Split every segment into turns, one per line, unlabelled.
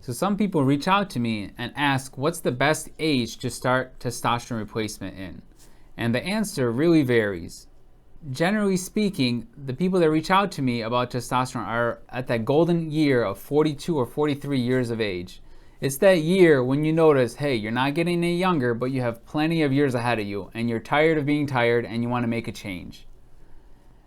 So some people reach out to me and ask, what's the best age to start testosterone replacement in? And the answer really varies. Generally speaking, the people that reach out to me about testosterone are at that golden year of 42 or 43 years of age. It's that year when you notice, hey, you're not getting any younger, but you have plenty of years ahead of you, and you're tired of being tired and you want to make a change.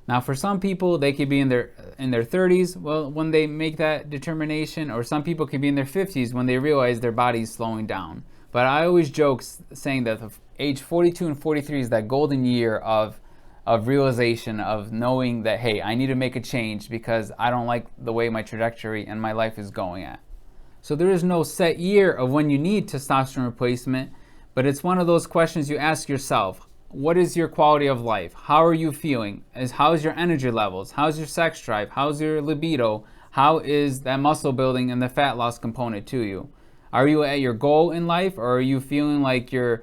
Now, for some people, they could be in their 30s, well, when they make that determination, or some people could be in their 50s when they realize their body's slowing down. But I always joke saying that age 42 and 43 is that golden year of realization, of knowing that, hey, I need to make a change because I don't like the way my trajectory and my life is going at. So there is no set year of when you need testosterone replacement, but it's one of those questions you ask yourself. What is your quality of life? How are you feeling? How's your energy levels? How's your sex drive? How's your libido? How is that muscle building and the fat loss component to you? Are you at your goal in life, or are you feeling like you're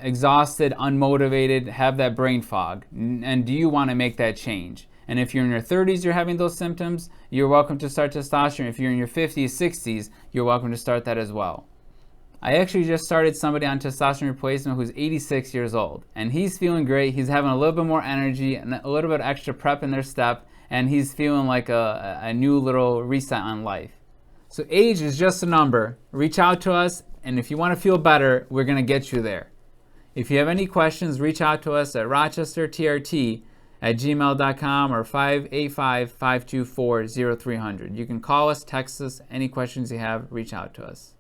exhausted, unmotivated, have that brain fog? And do you want to make that change? And if you're in your 30s, you're having those symptoms, you're welcome to start testosterone. If you're in your 50s, 60s, you're welcome to start that as well. I actually just started somebody on testosterone replacement who's 86 years old, and he's feeling great. He's having a little bit more energy and a little bit extra prep in their step, and he's feeling like a new little reset on life. So age is just a number. Reach out to us, and if you want to feel better, we're going to get you there. If you have any questions, reach out to us at RochesterTRT@gmail.com or 585-524-0300. You can call us, text us, any questions you have, reach out to us.